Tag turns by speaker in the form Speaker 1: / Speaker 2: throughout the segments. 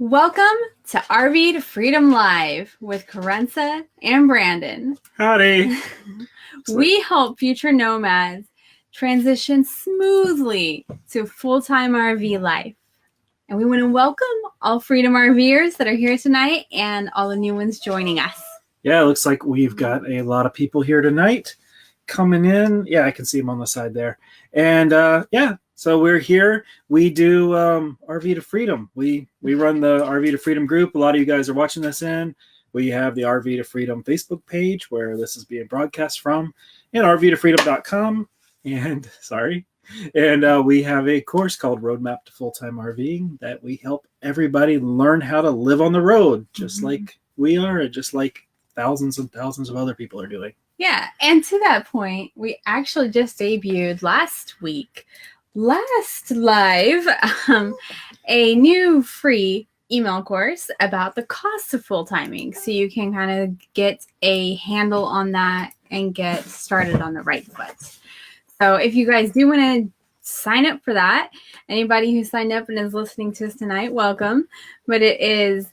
Speaker 1: Welcome to RV to Freedom Live with Carenza and Brandon.
Speaker 2: Howdy.
Speaker 1: We help future nomads transition smoothly to full-time RV life. And we want to welcome all Freedom RVers that are here tonight and all the new ones joining us.
Speaker 2: Yeah, it looks like we've got a lot of people here tonight coming in. Yeah, I can see them on the side there. And so we're here. We do RV to Freedom. We run the RV to Freedom group. A lot of you guys are watching this in. We have the RV to Freedom Facebook page where this is being broadcast from, and rvtofreedom.com. And we have a course called Roadmap to Full-Time RVing that we help everybody learn how to live on the road, just like we are, and just like thousands and thousands of other people are doing.
Speaker 1: Yeah, and to that point, we actually just debuted last live, a new free email course about the cost of full-timing, so you can kind of get a handle on that and get started on the right foot. So if you guys do want to sign up for that, anybody who signed up and is listening to us tonight, welcome. But it is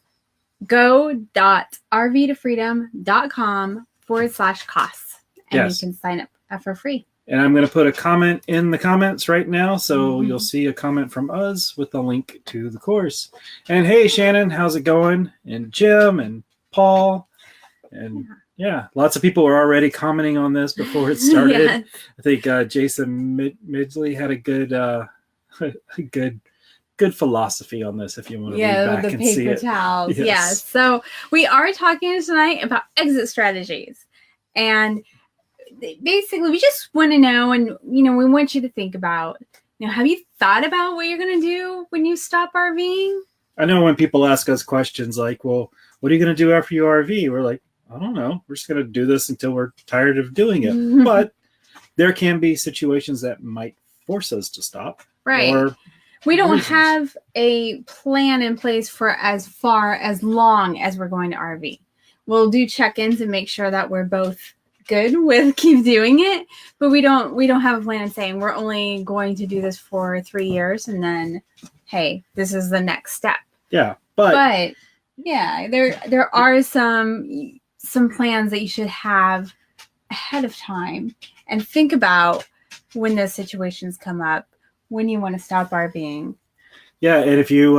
Speaker 1: go.rvtofreedom.com/costs, and
Speaker 2: Yes.
Speaker 1: you can sign up for free.
Speaker 2: And I'm going to put a comment in the comments right now, so you'll see a comment from us with a link to the course. And hey, Shannon, how's it going? And Jim and Paul. And yeah, lots of people were already commenting on this before it started.
Speaker 1: Yes.
Speaker 2: I think Jason Midgley had a good philosophy on this if you want to read back
Speaker 1: the
Speaker 2: and see
Speaker 1: paper
Speaker 2: it.
Speaker 1: towels.
Speaker 2: Yes.
Speaker 1: Yeah. So we are talking tonight about exit strategies. And basically, we just want to know, and we want you to think about, have you thought about what you're going to do when you stop RVing?
Speaker 2: I know when people ask us questions like, well, what are you going to do after you RV? We're like, I don't know. We're just going to do this until we're tired of doing it. But there can be situations that might force us to stop.
Speaker 1: Right.
Speaker 2: Or
Speaker 1: we don't have a plan in place for as long as we're going to RV. We'll do check-ins and make sure that we're both good with keep doing it, but we don't have a plan in saying we're only going to do this for 3 years and then, hey, this is the next step.
Speaker 2: Yeah, but
Speaker 1: yeah, there are some plans that you should have ahead of time and think about when those situations come up, when you want to stop RVing.
Speaker 2: Yeah, and if you've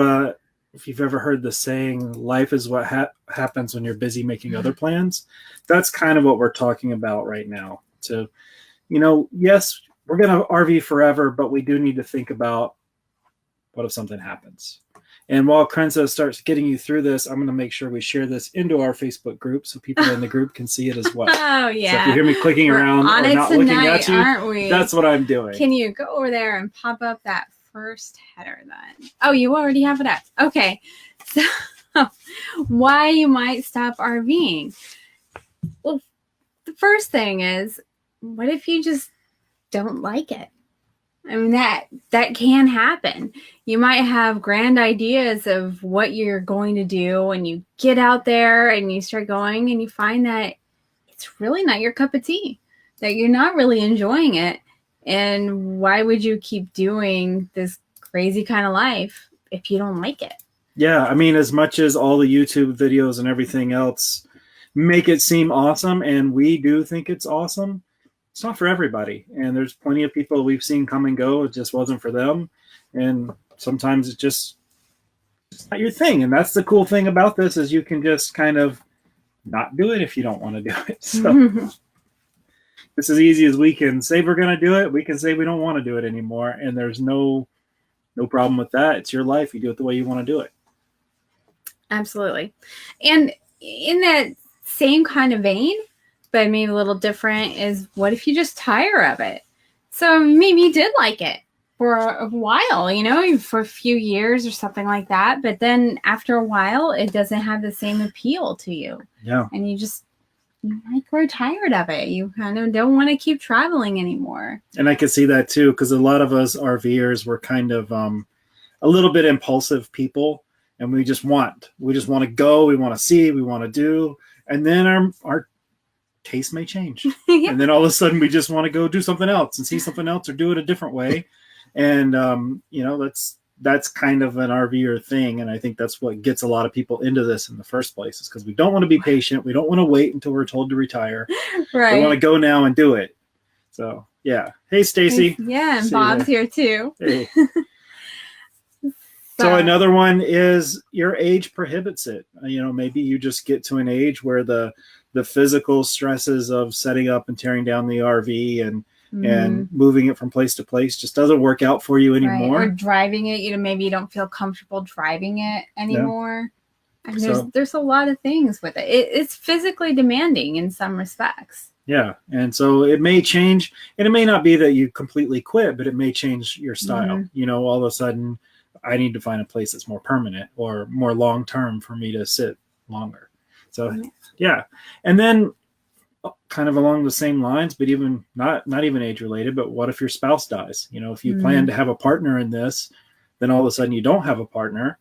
Speaker 2: ever heard the saying, life is what happens when you're busy making other plans, that's kind of what we're talking about right now. So, yes, we're going to RV forever, but we do need to think about what if something happens. And while Carenza starts getting you through this, I'm going to make sure we share this into our Facebook group so people in the group can see it as well.
Speaker 1: Oh, yeah.
Speaker 2: So if you hear me clicking around
Speaker 1: on
Speaker 2: or
Speaker 1: it
Speaker 2: not
Speaker 1: tonight,
Speaker 2: looking at you,
Speaker 1: aren't we?
Speaker 2: that's what I'm doing.
Speaker 1: Can you go over there and pop up that first header then? Oh, you already have it up. Okay. So why you might stop RVing? Well, the first thing is, what if you just don't like it? I mean, that can happen. You might have grand ideas of what you're going to do, and you get out there and you start going and you find that it's really not your cup of tea, that you're not really enjoying it. And why would you keep doing this crazy kind of life if you don't like it?
Speaker 2: Yeah, I mean, as much as all the YouTube videos and everything else make it seem awesome, and we do think it's awesome, it's not for everybody. And there's plenty of people we've seen come and go. It just wasn't for them. And sometimes it's just not your thing. And that's the cool thing about this, is you can just kind of not do it if you don't want to do it. So it's as easy as we can say we're going to do it. We can say we don't want to do it anymore. And there's no problem with that. It's your life. You do it the way you want to do it.
Speaker 1: Absolutely. And in that same kind of vein, but maybe a little different, is what if you just tire of it? So maybe you did like it for a while, for a few years or something like that. But then after a while, it doesn't have the same appeal to you. Yeah. And you might grow tired of it. You kind of don't want to keep traveling anymore.
Speaker 2: And I can see that too, because a lot of us RVers were kind of a little bit impulsive people, and we just want to go, we want to see, we want to do, and then our taste may change. Yeah. And then all of a sudden we just want to go do something else and see something else or do it a different way. And that's that's kind of an RVer thing. And I think that's what gets a lot of people into this in the first place, is because we don't want to be patient. We don't want to wait until we're told to retire.
Speaker 1: Right.
Speaker 2: We want to go now and do it. So, yeah. Hey, Stacy.
Speaker 1: Yeah, and Bob's here too.
Speaker 2: Hey. So another one is your age prohibits it. Maybe you just get to an age where the physical stresses of setting up and tearing down the RV and moving it from place to place just doesn't work out for you anymore.
Speaker 1: Right. Or driving it, maybe you don't feel comfortable driving it anymore. Yeah. And there's a lot of things with it. It's physically demanding in some respects.
Speaker 2: Yeah. And so it may change, and it may not be that you completely quit, but it may change your style. All of a sudden, I need to find a place that's more permanent or more long-term for me to sit longer. So, yeah. And then kind of along the same lines, but even not even age related, but what if your spouse dies? If you plan to have a partner in this, then all of a sudden you don't have a partner.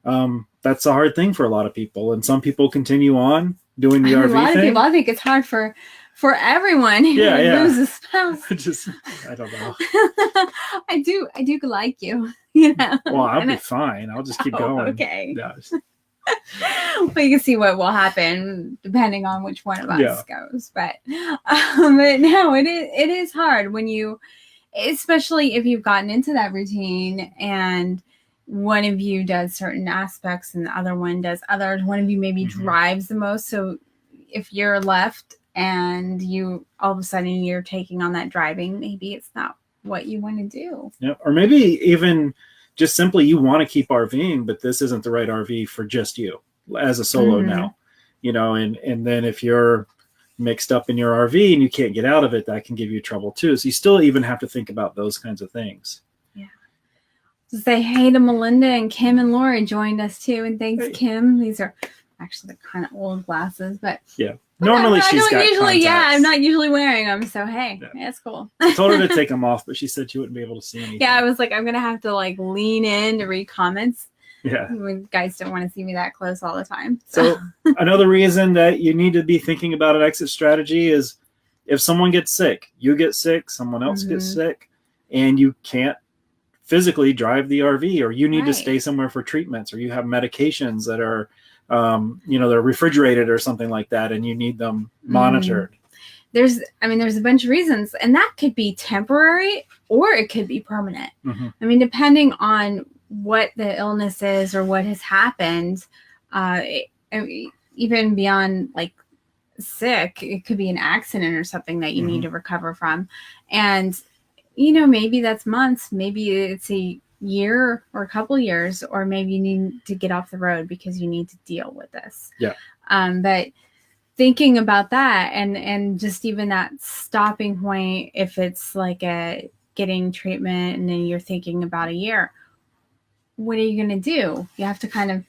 Speaker 2: That's a hard thing for a lot of people. And some people continue on doing the RV thing. A lot of people,
Speaker 1: I think it's hard for everyone who loses a spouse.
Speaker 2: I don't know.
Speaker 1: I do like you.
Speaker 2: Well, I'll be fine. I'll just keep going.
Speaker 1: Okay.
Speaker 2: Yeah.
Speaker 1: Well, you can see what will happen depending on which one of us goes. But no, it is hard when you, especially if you've gotten into that routine and one of you does certain aspects and the other one does others. One of you maybe drives the most. So if you're left and you all of a sudden you're taking on that driving, maybe it's not what you want to do.
Speaker 2: Yeah. Or maybe even just simply you want to keep RVing, but this isn't the right RV for just you as a solo now, and then if you're mixed up in your RV and you can't get out of it, that can give you trouble too. So you still even have to think about those kinds of things.
Speaker 1: Yeah. Say hey to Melinda and Kim and Laura joined us too. And thanks, Kim. These are actually the kind of old glasses, but
Speaker 2: yeah. Normally she's got contacts.
Speaker 1: Yeah, I'm not usually wearing them, so hey, that's cool.
Speaker 2: I told her to take them off, but she said she wouldn't be able to see anything.
Speaker 1: Yeah, I was like, I'm gonna have to lean in to read comments.
Speaker 2: Yeah,
Speaker 1: when guys don't want to see me that close all the time.
Speaker 2: So another reason that you need to be thinking about an exit strategy is if someone gets sick, you get sick, someone else gets sick, and you can't physically drive the RV, or you need to stay somewhere for treatments, or you have medications that are they're refrigerated or something like that, and you need them monitored.
Speaker 1: There's a bunch of reasons, and that could be temporary or it could be permanent. Depending on what the illness is or what has happened, even beyond sick, it could be an accident or something that you need to recover from. And, maybe that's months, maybe it's a year or a couple years, or maybe you need to get off the road because you need to deal with this.
Speaker 2: Yeah.
Speaker 1: But thinking about that and just even that stopping point, if it's getting treatment and then you're thinking about a year, what are you going to do? You have to kind of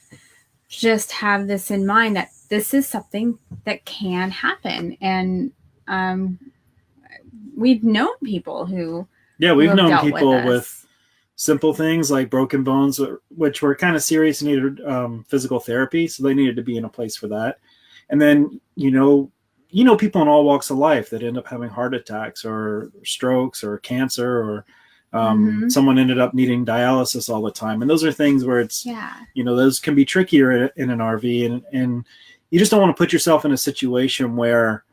Speaker 1: just have this in mind that this is something that can happen. And we've known people who
Speaker 2: we've known people with simple things like broken bones, which were kind of serious and needed physical therapy. So they needed to be in a place for that. And then, people in all walks of life that end up having heart attacks or strokes or cancer, or someone ended up needing dialysis all the time. And those are things where it's, those can be trickier in an RV. And you just don't want to put yourself in a situation where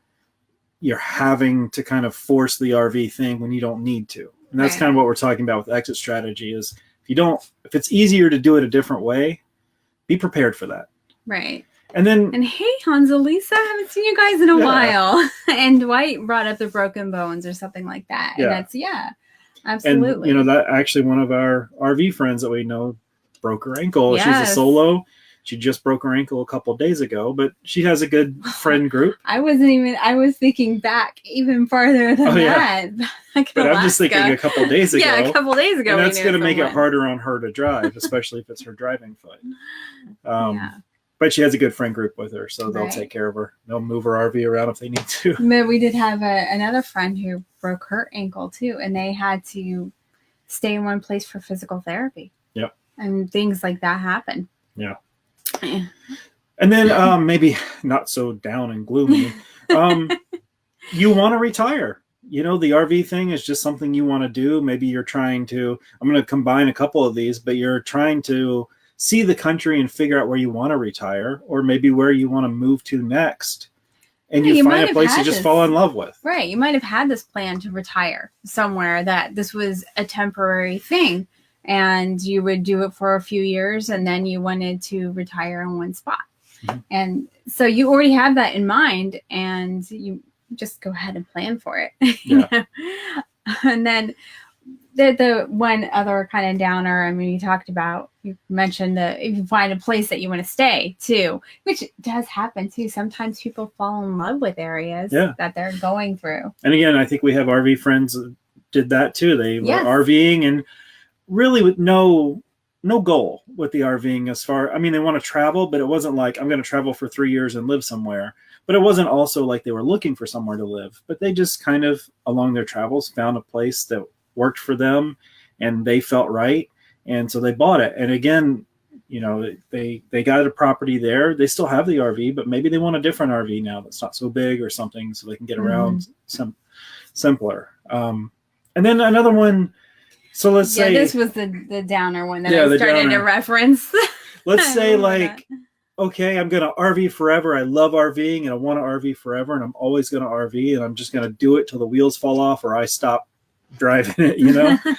Speaker 2: you're having to kind of force the RV thing when you don't need to. And that's kind of what we're talking about with exit strategy is if it's easier to do it a different way, be prepared for that.
Speaker 1: Right.
Speaker 2: And
Speaker 1: hey, Hans and Lisa, I haven't seen you guys in a while. And Dwight brought up the broken bones or something like that. And that's, absolutely.
Speaker 2: And, that actually one of our RV friends that we know broke her ankle. Yes. She's a solo. She just broke her ankle a couple of days ago, but she has a good friend group.
Speaker 1: I was thinking back even farther than that.
Speaker 2: But I'm just thinking a couple of days ago.
Speaker 1: Yeah, a couple of days ago.
Speaker 2: And that's going to make it harder on her to drive, especially if it's her driving foot. But she has a good friend group with her, so they'll take care of her. They'll move her RV around if they need to.
Speaker 1: But we did have another friend who broke her ankle too, and they had to stay in one place for physical therapy.
Speaker 2: Yep.
Speaker 1: And things like that happen.
Speaker 2: Yeah. And then maybe not so down and gloomy. You want to retire. the RV thing is just something you want to do. Maybe you're trying to, I'm going to combine a couple of these, but you're trying to see the country and figure out where you want to retire, or maybe where you want to move to next. And you find a place you just fall in love with.
Speaker 1: Right. You might have had this plan to retire somewhere, that this was a temporary thing, and you would do it for a few years, and then you wanted to retire in one spot. Mm-hmm. And so you already have that in mind, and you just go ahead and plan for it. Yeah. And then the one other kind of downer, I mean, you mentioned that if you find a place that you want to stay too, which does happen too. Sometimes people fall in love with areas that they're going through.
Speaker 2: And again, I think we have RV friends that did that too. They were RVing, and really with no goal with the RVing they want to travel, but it wasn't like, I'm going to travel for 3 years and live somewhere. But it wasn't also like they were looking for somewhere to live, but they just kind of along their travels found a place that worked for them and they felt right. And so they bought it. And again, they got a property there. They still have the RV, but maybe they want a different RV now that's not so big or something, so they can get around simpler. And then another one. So let's say
Speaker 1: this was the downer one that I started to reference.
Speaker 2: Let's say okay, I'm going to RV forever. I love RVing and I want to RV forever, and I'm always going to RV, and I'm just going to do it till the wheels fall off or I stop driving it,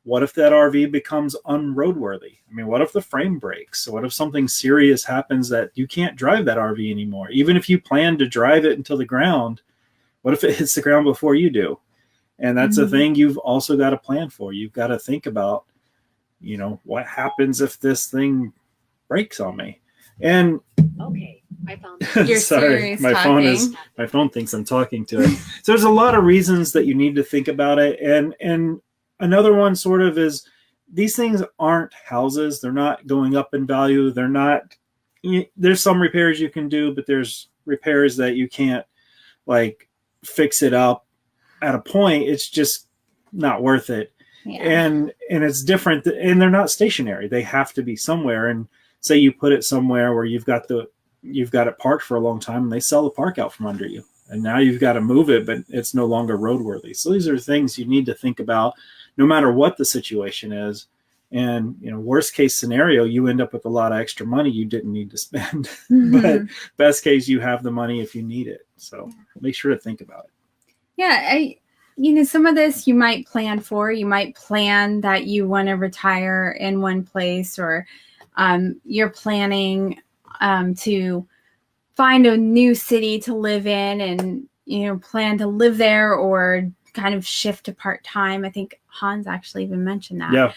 Speaker 2: What if that RV becomes unroadworthy? I mean, what if the frame breaks? What if something serious happens that you can't drive that RV anymore? Even if you plan to drive it until the ground, what if it hits the ground before you do? And that's a thing you've also got to plan for. You've got to think about, what happens if this thing breaks on me? And
Speaker 3: okay, I found
Speaker 1: You're
Speaker 2: sorry, my
Speaker 1: talking.
Speaker 2: phone thinks I'm talking to it. So there's a lot of reasons that you need to think about it. And another one sort of is, these things aren't houses. They're not going up in value. They're not, there's some repairs you can do, but there's repairs that you can't fix it up at a point. It's just not worth it. Yeah. And it's different, and they're not stationary. They have to be somewhere. And say you put it somewhere where you've got it parked for a long time, and they sell the park out from under you, and now you've got to move it, but it's no longer roadworthy. So these are things you need to think about no matter what the situation is. And worst case scenario, you end up with a lot of extra money you didn't need to spend. Mm-hmm. But best case, you have the money if you need it. So make sure to think about it.
Speaker 1: Yeah, some of this you might plan for. You might plan that you want to retire in one place, or you're planning to find a new city to live in, and plan to live there or kind of shift to part-time. I think Hans actually even mentioned that.
Speaker 2: Yeah.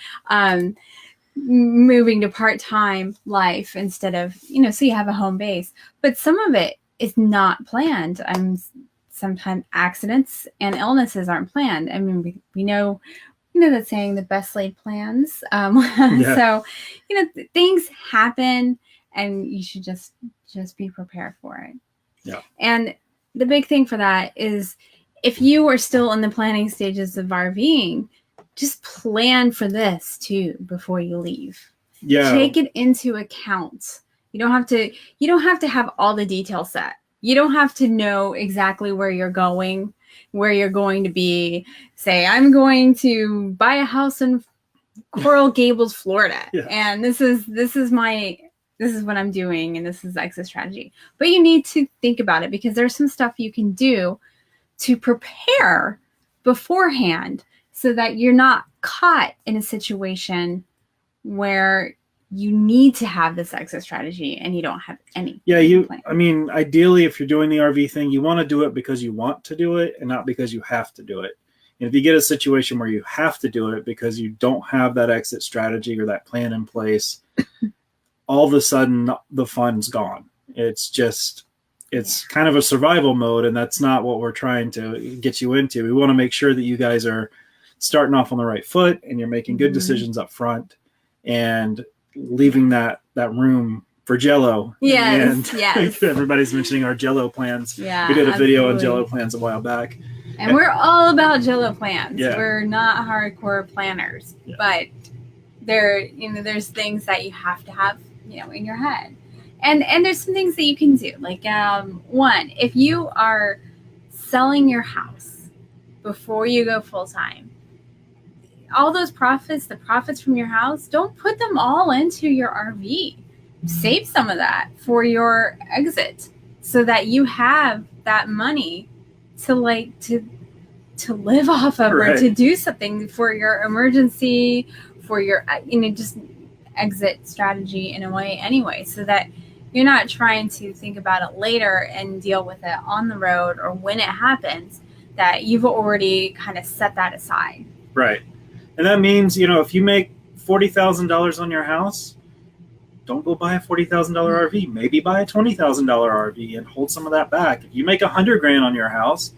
Speaker 1: Moving to part-time life instead of, so you have a home base. But some of it is not planned. Sometimes accidents and illnesses aren't planned. I mean, we know that saying, the best laid plans. So, things happen, and you should just be prepared for it.
Speaker 2: Yeah.
Speaker 1: And the big thing for that is, if you are still in the planning stages of RVing, just plan for this too before you leave.
Speaker 2: Yeah.
Speaker 1: Take it into account. You don't have to have all the details set. You don't have to know exactly where you're going to be. Say, I'm going to buy a house in Coral Gables, Florida. Yeah. And this is what I'm doing, and this is exit strategy. But you need to think about it, because there's some stuff you can do to prepare beforehand so that you're not caught in a situation where you need to have this exit strategy and you don't have any.
Speaker 2: Yeah, ideally, if you're doing the RV thing, you want to do it because you want to do it and not because you have to do it. And if you get a situation where you have to do it because you don't have that exit strategy or that plan in place, all of a sudden the fun's gone. It's kind of a survival mode, and that's not what we're trying to get you into. We want to make sure that you guys are starting off on the right foot, and you're making good decisions up front, and leaving that room for Jello.
Speaker 1: Yes.
Speaker 2: Everybody's mentioning our Jello plans.
Speaker 1: Yeah,
Speaker 2: we did a video on Jello plans a while back.
Speaker 1: And we're all about Jello plans.
Speaker 2: Yeah.
Speaker 1: We're not hardcore planners, but there's things that you have to have, in your head. And there's some things that you can do. Like, one, if you are selling your house before you go full time, all those profits, the profits from your house, don't put them all into your RV. Save some of that for your exit so that you have that money to live off of, or to do something for your emergency, for your, just exit strategy in a way anyway, so that you're not trying to think about it later and deal with it on the road or when it happens, that you've already kind of set that aside.
Speaker 2: Right. And that means, if you make $40,000 on your house, don't go buy a $40,000 RV. Maybe buy a $20,000 RV and hold some of that back. If you make $100,000 on your house,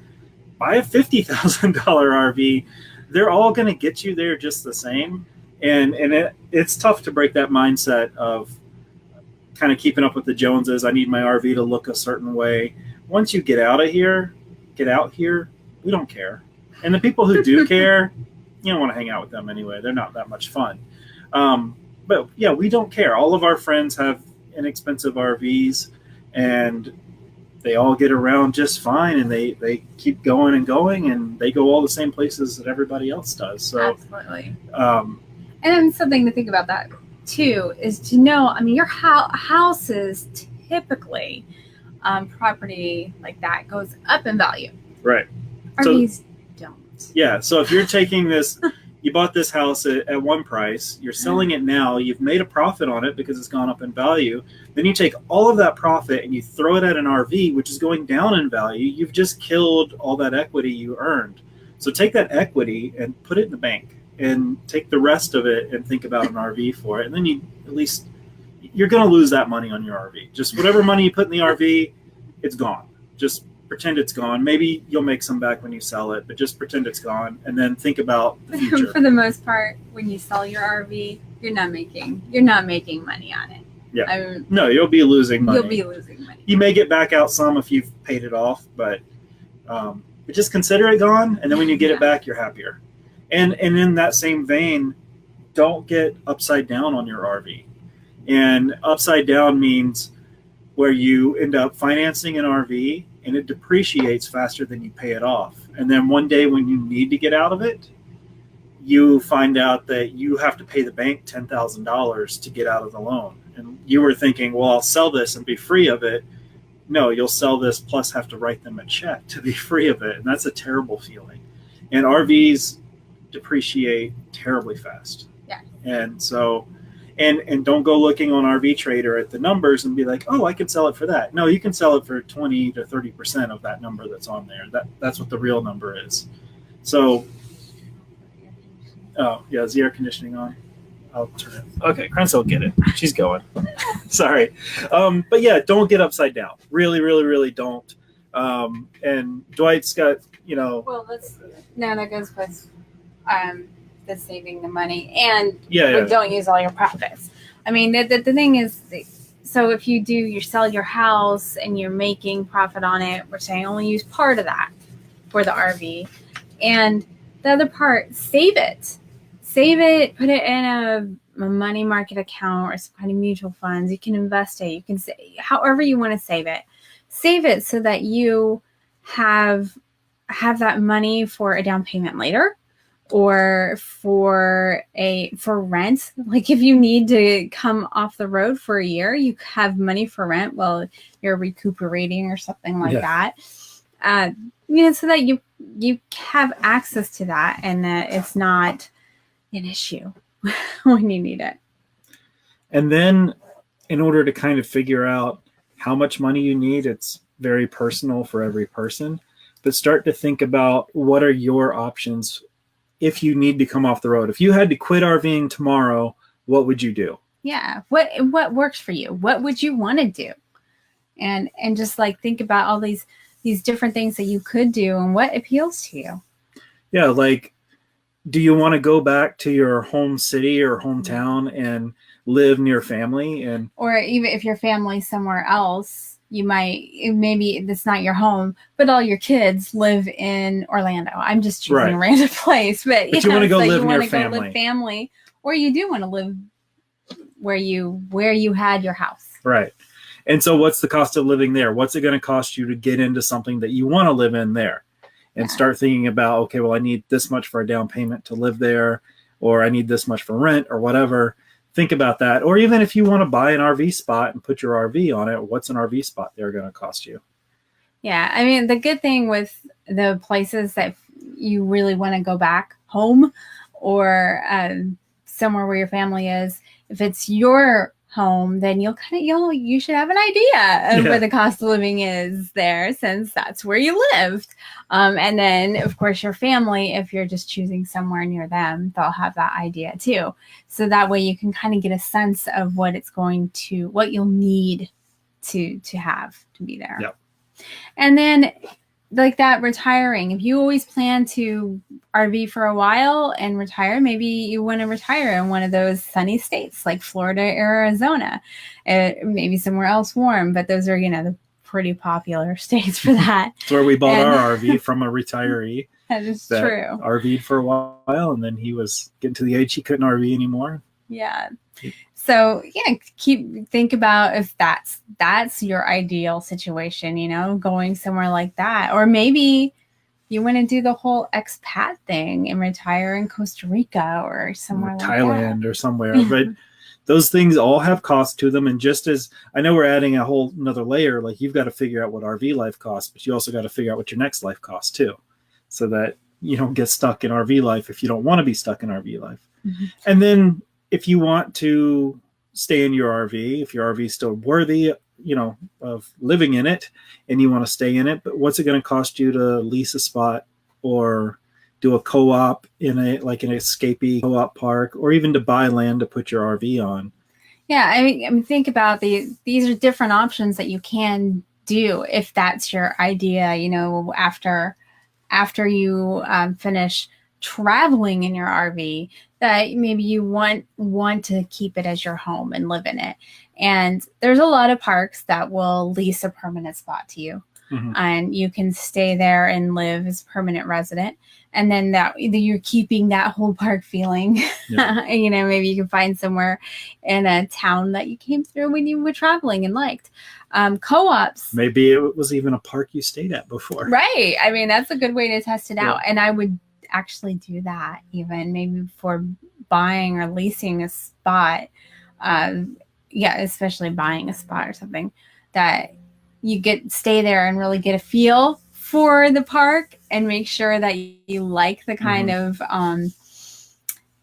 Speaker 2: buy a $50,000 RV. They're all going to get you there just the same. And it's tough to break that mindset of kind of keeping up with the Joneses. I need my RV to look a certain way. Once you get out here, we don't care. And the people who do care, you don't want to hang out with them anyway. They're not that much fun. But yeah, we don't care. All of our friends have inexpensive RVs, and they all get around just fine, and they keep going, and they go all the same places that everybody else does. So
Speaker 1: absolutely. And something to think about that too is to know, your houses typically, property like that goes up in value.
Speaker 2: Right.
Speaker 1: RVs don't.
Speaker 2: Yeah. So if you're taking this, you bought this house at one price, you're selling it now, you've made a profit on it because it's gone up in value. Then you take all of that profit and you throw it at an RV, which is going down in value. You've just killed all that equity you earned. So take that equity and put it in the bank, and take the rest of it and think about an RV for it. And then you're going to lose that money on your RV. Just whatever money you put in the RV, it's gone. Just pretend it's gone. Maybe you'll make some back when you sell it, but just pretend it's gone, and then think about the future.
Speaker 1: For the most part, when you sell your RV, you're not making money on it.
Speaker 2: Yeah. No, you'll be losing money.
Speaker 1: You'll be losing money.
Speaker 2: You may get back out some if you've paid it off, but just consider it gone, and then when you get it back, you're happier. And in that same vein, don't get upside down on your RV. And upside down means where you end up financing an RV and it depreciates faster than you pay it off. And then one day when you need to get out of it, you find out that you have to pay the bank $10,000 to get out of the loan. And you were thinking, well, I'll sell this and be free of it. No, you'll sell this plus have to write them a check to be free of it. And that's a terrible feeling. And RVs depreciate terribly fast.
Speaker 1: Yeah.
Speaker 2: And so, and don't go looking on RV Trader at the numbers and be like, oh, I could sell it for that. No, you can sell it for 20 to 30% of that number that's on there. That's what the real number is. So, oh yeah, is the air conditioning on? I'll turn it. Okay, Krentz will get it. She's going. Sorry. But yeah, don't get upside down. Really, really, really don't. And Dwight's got,
Speaker 1: Well, that goes with the saving the money and don't use all your profits. The thing is, so if you sell your house and you're making profit on it, we're saying only use part of that for the RV, and the other part, save it, put it in a money market account or some kind of mutual funds. You can invest it. You can say however you want to save it so that you have that money for a down payment later, or for rent. Like if you need to come off the road for a year, you have money for rent while you're recuperating or something like that. So that you have access to that, and that it's not an issue when you need it.
Speaker 2: And then in order to kind of figure out how much money you need, it's very personal for every person, but start to think about what are your options if you need to come off the road. If you had to quit RVing tomorrow, what would you do?
Speaker 1: Yeah. What works for you? What would you want to do? And just like think about all these different things that you could do and what appeals to you.
Speaker 2: Yeah. Like, do you want to go back to your home city or hometown and live near family? Or
Speaker 1: even if your family's somewhere else, maybe that's not your home, but all your kids live in Orlando. I'm just choosing a random place, but
Speaker 2: you want to go live near family.
Speaker 1: Or you do want to live where you had your house.
Speaker 2: Right. And so what's the cost of living there? What's it going to cost you to get into something that you want to live in there? and start thinking about, okay, well, I need this much for a down payment to live there, or I need this much for rent or whatever. Think about that. Or even if you want to buy an RV spot and put your RV on it, what's an RV spot there going to cost you?
Speaker 1: Yeah. I mean, the good thing with the places that you really want to go back home or somewhere where your family is, if it's your home, then you should have an idea of what the cost of living is there, since that's where you lived. And then of course your family, if you're just choosing somewhere near them, they'll have that idea too. So that way you can kind of get a sense of what you'll need to have to be there.
Speaker 2: Yep.
Speaker 1: And then like that retiring, if you always plan to RV for a while and retire, maybe you want to retire in one of those sunny states like Florida, Arizona, maybe somewhere else warm, but those are, the pretty popular states for that.
Speaker 2: It's where we bought our RV from a retiree.
Speaker 1: That is true.
Speaker 2: RV'd for a while, and then he was getting to the age he couldn't RV anymore.
Speaker 1: Yeah. So think about if that's your ideal situation, going somewhere like that. Or maybe you want to do the whole expat thing and retire in Costa Rica or somewhere like
Speaker 2: Thailand or somewhere. But those things all have cost to them. And just as I know we're adding a whole another layer, like you've got to figure out what RV life costs, but you also got to figure out what your next life costs too, so that you don't get stuck in RV life if you don't want to be stuck in RV life. Mm-hmm. And then if you want to stay in your RV, if your RV is still worthy, of living in it, and you want to stay in it, but what's it going to cost you to lease a spot or do a co-op in an escapee co-op park, or even to buy land to put your RV on?
Speaker 1: Yeah, I mean, think about these are different options that you can do if that's your idea. After you finish traveling in your RV, that maybe you want to keep it as your home and live in it. And there's a lot of parks that will lease a permanent spot to you. Mm-hmm. And you can stay there and live as a permanent resident. And then that you're keeping that whole park feeling. Yeah. Maybe you can find somewhere in a town that you came through when you were traveling and liked. Co-ops.
Speaker 2: Maybe it was even a park you stayed at before.
Speaker 1: Right. I mean, that's a good way to test it out. And I would actually do that even maybe before buying or leasing a spot. Especially buying a spot or something, that you stay there and really get a feel for the park and make sure that you like the kind of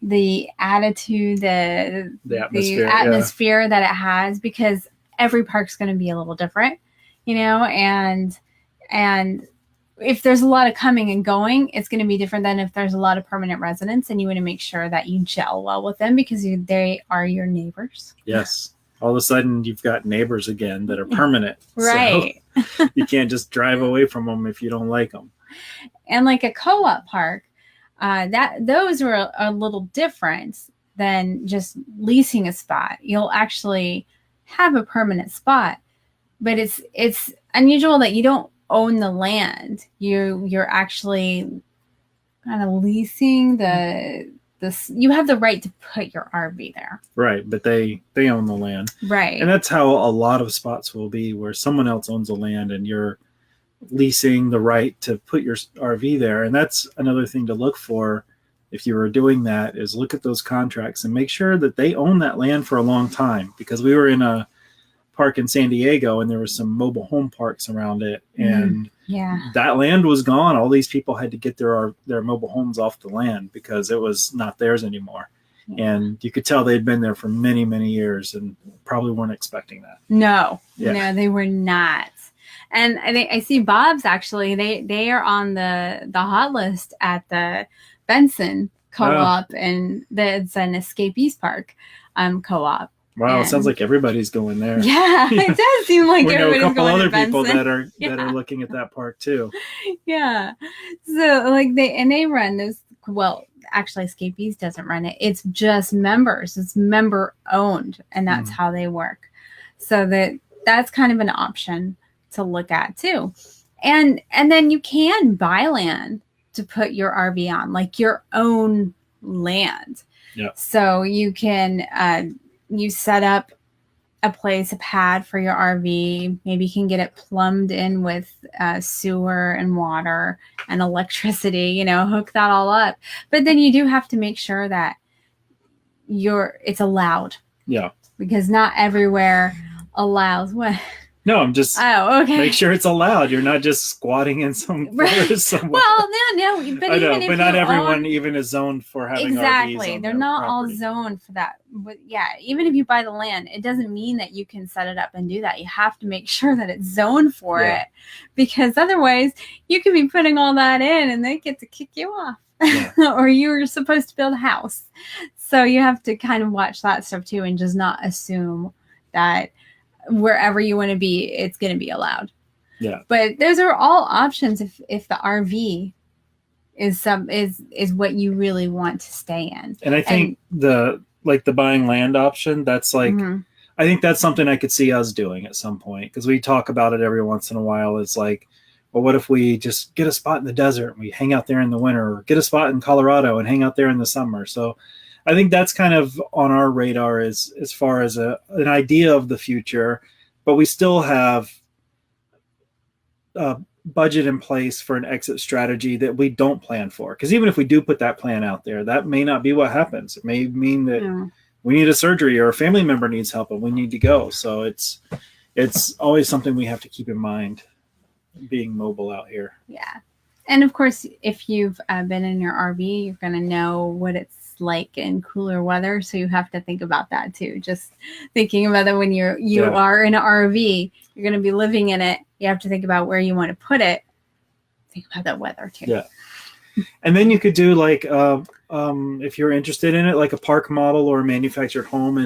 Speaker 1: the attitude, the atmosphere that it has, because every park's going to be a little different, and if there's a lot of coming and going, it's going to be different than if there's a lot of permanent residents, and you want to make sure that you gel well with them because they are your neighbors.
Speaker 2: Yes. All of a sudden you've got neighbors again that are permanent.
Speaker 1: Right.
Speaker 2: So you can't just drive away from them if you don't like them.
Speaker 1: And like a co-op park, those are a little different than just leasing a spot. You'll actually have a permanent spot, but it's unusual that you don't own the land. You're actually kind of leasing you have the right to put your RV there. Right,
Speaker 2: but they own the land.
Speaker 1: Right.
Speaker 2: And that's how a lot of spots will be, where someone else owns the land and you're leasing the right to put your RV there. And that's another thing to look for if you were doing that, is look at those contracts and make sure that they own that land for a long time. Because we were in a park in San Diego and there were some mobile home parks around it, and that land was gone. All these people had to get their mobile homes off the land because it was not theirs anymore. And you could tell they'd been there for many, many years and probably weren't expecting that.
Speaker 1: No, they were not. And I see Bob's actually, they are on the hot list at the Benson co-op, and it's an escapees park co-op.
Speaker 2: Wow, it sounds like everybody's going there.
Speaker 1: Yeah, it does seem like everybody's going to Benson. We know a couple other people
Speaker 2: that are looking at that park too.
Speaker 1: Yeah. So like they run those. Well, actually, Escapees doesn't run it. It's just members. It's member owned, and that's how they work. So that's kind of an option to look at too. And then you can buy land to put your RV on, like your own land.
Speaker 2: Yeah.
Speaker 1: So you can you set up a place, a pad for your RV. Maybe you can get it plumbed in with sewer and water and electricity, hook that all up. But then you do have to make sure that it's allowed.
Speaker 2: Yeah.
Speaker 1: Because not everywhere allows what.
Speaker 2: No, I'm just make sure it's allowed. You're not just squatting in some forest somewhere.
Speaker 1: Well, no, but
Speaker 2: I know,
Speaker 1: even
Speaker 2: but not everyone even is zoned for having
Speaker 1: exactly.
Speaker 2: RVs on
Speaker 1: They're
Speaker 2: their
Speaker 1: not
Speaker 2: property.
Speaker 1: all zoned for that. But yeah, even if you buy the land, it doesn't mean that you can set it up and do that. You have to make sure that it's zoned for it, because otherwise you could be putting all that in and they get to kick you off. Yeah. Or you were supposed to build a house. So you have to kind of watch that stuff too, and just not assume that wherever you want to be, it's going to be allowed.
Speaker 2: Yeah.
Speaker 1: But those are all options if the RV is what you really want to stay in.
Speaker 2: And I think the buying land option, that's like, I think that's something I could see us doing at some point, because we talk about it every once in a while. It's like, well, what if we just get a spot in the desert and we hang out there in the winter, or get a spot in Colorado and hang out there in the summer? So I think that's kind of on our radar as far as an idea of the future, but we still have a budget in place for an exit strategy that we don't plan for. Because even if we do put that plan out there, that may not be what happens. It may mean that we need a surgery, or a family member needs help and we need to go. So it's always something we have to keep in mind, being mobile out here.
Speaker 1: Yeah. And of course, if you've been in your RV, you're going to know what it's like in cooler weather. So you have to think about that too. Just thinking about that when you are in an RV, you're going to be living in it. You have to think about where you want to put it. Think about that weather too.
Speaker 2: Yeah. And then you could do like, if you're interested in it, like a park model or a manufactured home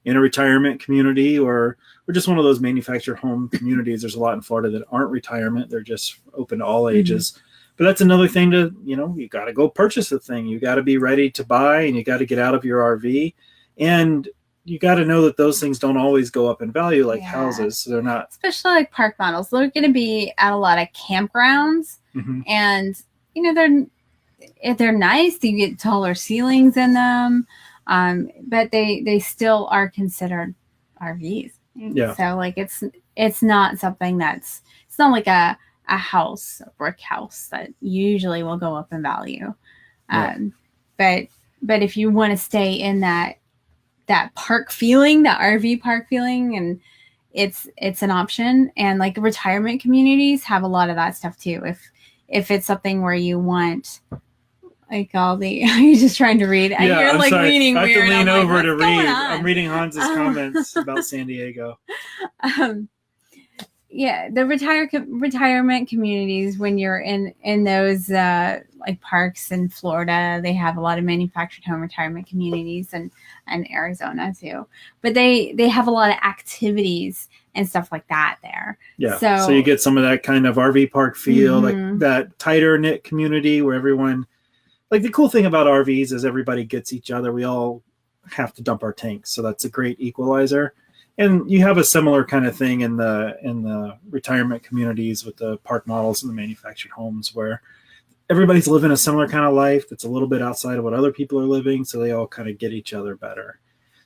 Speaker 2: in a retirement community, or just one of those manufactured home communities. There's a lot in Florida that aren't retirement. They're just open to all ages. But that's another thing to, you got to go purchase the thing. You got to be ready to buy, and you got to get out of your RV. And you got to know that those things don't always go up in value like houses. So they're not. Especially
Speaker 1: like park models. They're going to be at a lot of campgrounds. And, they're nice. You get taller ceilings in them. But they still are considered RVs.
Speaker 2: Yeah.
Speaker 1: So like it's not something it's not like a house, a brick house that usually will go up in value. But if you want to stay in that park feeling, that RV park feeling, and it's an option. And like retirement communities have a lot of that stuff too. If it's something where you want like all the, are you just trying to read?
Speaker 2: Yeah,
Speaker 1: you're
Speaker 2: I'm
Speaker 1: like
Speaker 2: sorry.
Speaker 1: leaning
Speaker 2: I have
Speaker 1: weird.
Speaker 2: to lean
Speaker 1: I'm
Speaker 2: over
Speaker 1: like,
Speaker 2: to
Speaker 1: what's
Speaker 2: read.
Speaker 1: going on?
Speaker 2: I'm reading Hans's comments about San Diego.
Speaker 1: The retirement communities, when you're in those like parks in Florida, they have a lot of manufactured home retirement communities, and Arizona too. But they have a lot of activities and stuff like that there.
Speaker 2: Yeah. So you get some of that kind of RV park feel, like that tighter knit community where everyone, like the cool thing about RVs is everybody gets each other. We all have to dump our tanks. So that's a great equalizer. And you have a similar kind of thing in the retirement communities with the park models and the manufactured homes, where everybody's living a similar kind of life that's a little bit outside of what other people are living, so they all kind of get each other better.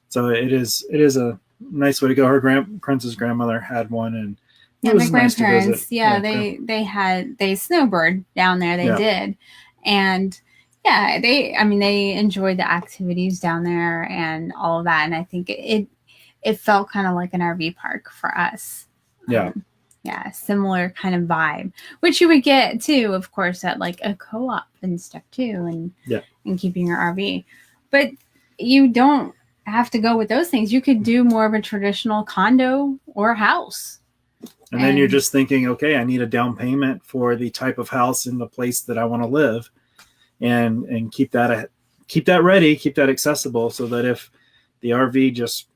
Speaker 2: So it is a nice way to go. Prince's grandmother had one, and it was
Speaker 1: my
Speaker 2: nice
Speaker 1: grandparents,
Speaker 2: to visit.
Speaker 1: they snowbird down there. They did, and they enjoyed the activities down there and all of that. And I think it felt kind of like an RV park for us. Similar kind of vibe, which you would get too, of course, at like a co-op and stuff too, and keeping your RV. But you don't have to go with those things. You could do more of a traditional condo or house.
Speaker 2: And then you're just thinking, okay, I need a down payment for the type of house in the place that I want to live, and keep that ready, keep that accessible, so that if the RV just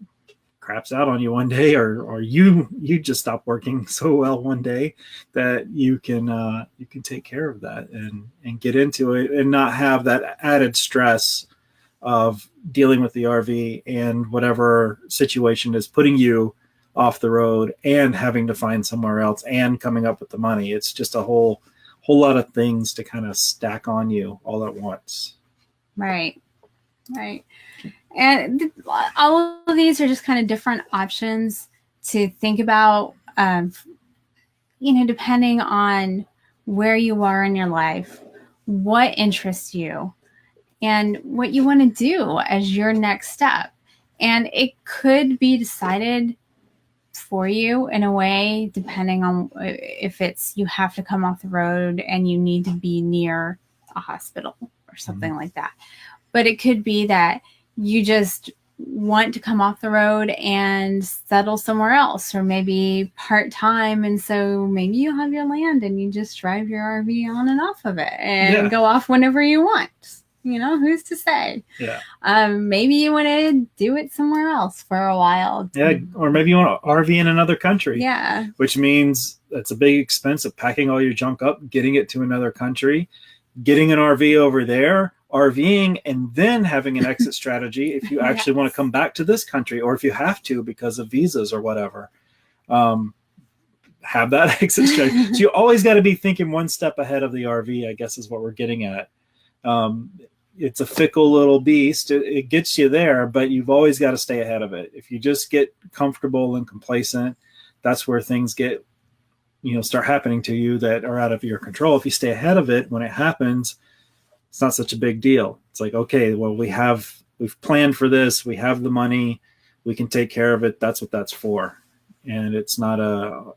Speaker 2: craps out on you one day, or you just stop working so well one day, that you can take care of that and get into it and not have that added stress of dealing with the RV and whatever situation is putting you off the road and having to find somewhere else and coming up with the money. It's just a whole lot of things to kind of stack on you all at once.
Speaker 1: Right. And all of these are just kind of different options to think about, depending on where you are in your life, what interests you, and what you want to do as your next step. And it could be decided for you in a way, depending on if it's you have to come off the road and you need to be near a hospital or something like that. But it could be that you just want to come off the road and settle somewhere else, or maybe part-time, and so maybe you have your land and you just drive your RV on and off of it and go off whenever you want. Who's to say?
Speaker 2: Yeah.
Speaker 1: Maybe you want to do it somewhere else for a while.
Speaker 2: Yeah, or maybe you want to RV in another country.
Speaker 1: Yeah.
Speaker 2: Which means it's a big expense of packing all your junk up, getting it to another country, getting an RV over there, RVing, and then having an exit strategy if you actually want to come back to this country, or if you have to because of visas or whatever. Have that exit strategy. So you always got to be thinking one step ahead of the RV, I guess is what we're getting at. It's a fickle little beast. It gets you there, but you've always got to stay ahead of it. If you just get comfortable and complacent, that's where things get, start happening to you that are out of your control. If you stay ahead of it, when it happens, it's not such a big deal. It's like, okay, well, we've planned for this. We have the money. We can take care of it. That's what that's for. And it's not a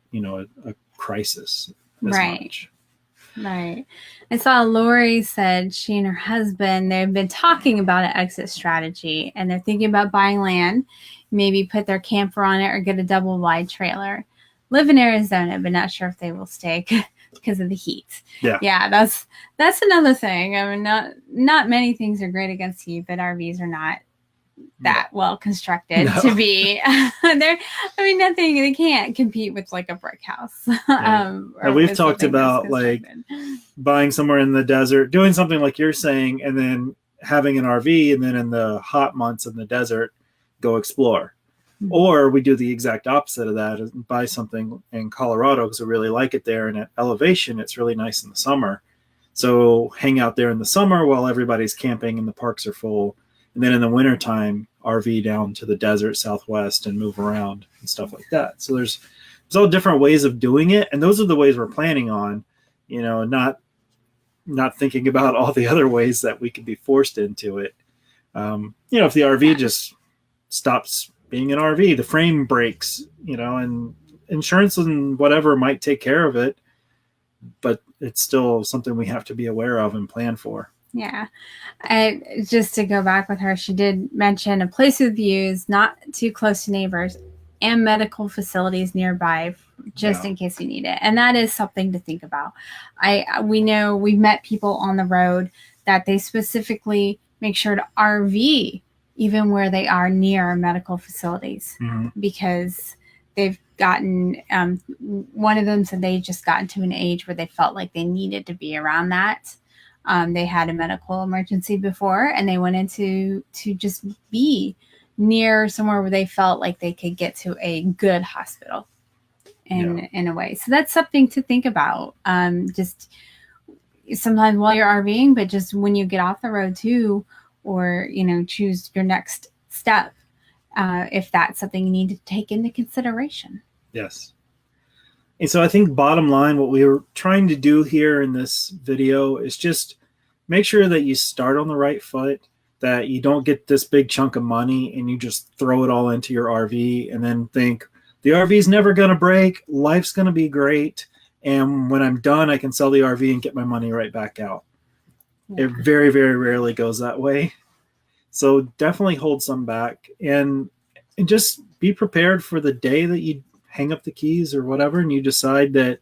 Speaker 2: crisis as much.
Speaker 1: Right. I saw Lori said she and her husband, they've been talking about an exit strategy, and they're thinking about buying land, maybe put their camper on it or get a double wide trailer. Live in Arizona, but not sure if they will stay because of the heat. Yeah, that's another thing. I mean, not many things are great against heat, but RVs are not that well constructed to be nothing, they can't compete with like a brick house.
Speaker 2: We've talked about like buying somewhere in the desert, doing something like you're saying, and then having an RV, and then in the hot months in the desert go explore. Or we do the exact opposite of that and buy something in Colorado because we really like it there, and at elevation it's really nice in the summer, so hang out there in the summer while everybody's camping and the parks are full. And then in the wintertime, RV down to the desert Southwest and move around and stuff like that. So there's all different ways of doing it. And those are the ways we're planning on, not thinking about all the other ways that we could be forced into it. If the RV just stops being an RV, the frame breaks, and insurance and whatever might take care of it, but it's still something we have to be aware of and plan for.
Speaker 1: Yeah. Just to go back with her, she did mention a place with views, not too close to neighbors, and medical facilities nearby, just in case you need it. And that is something to think about. We know we've met people on the road that they specifically make sure to RV even where they are near medical facilities, because they've gotten, one of them said they just gotten to an age where they felt like they needed to be around that. They had a medical emergency before, and they went into to just be near somewhere where they felt like they could get to a good hospital in a way. So that's something to think about. Just sometimes while you're RVing, but just when you get off the road too, or, choose your next step, if that's something you need to take into consideration.
Speaker 2: Yes. And so I think bottom line, what we were trying to do here in this video is just make sure that you start on the right foot, that you don't get this big chunk of money and you just throw it all into your RV and then think the RV is never going to break, life's going to be great, and when I'm done, I can sell the RV and get my money right back out. Yeah. It very, very rarely goes that way. So definitely hold some back and just be prepared for the day that you hang up the keys or whatever, and you decide that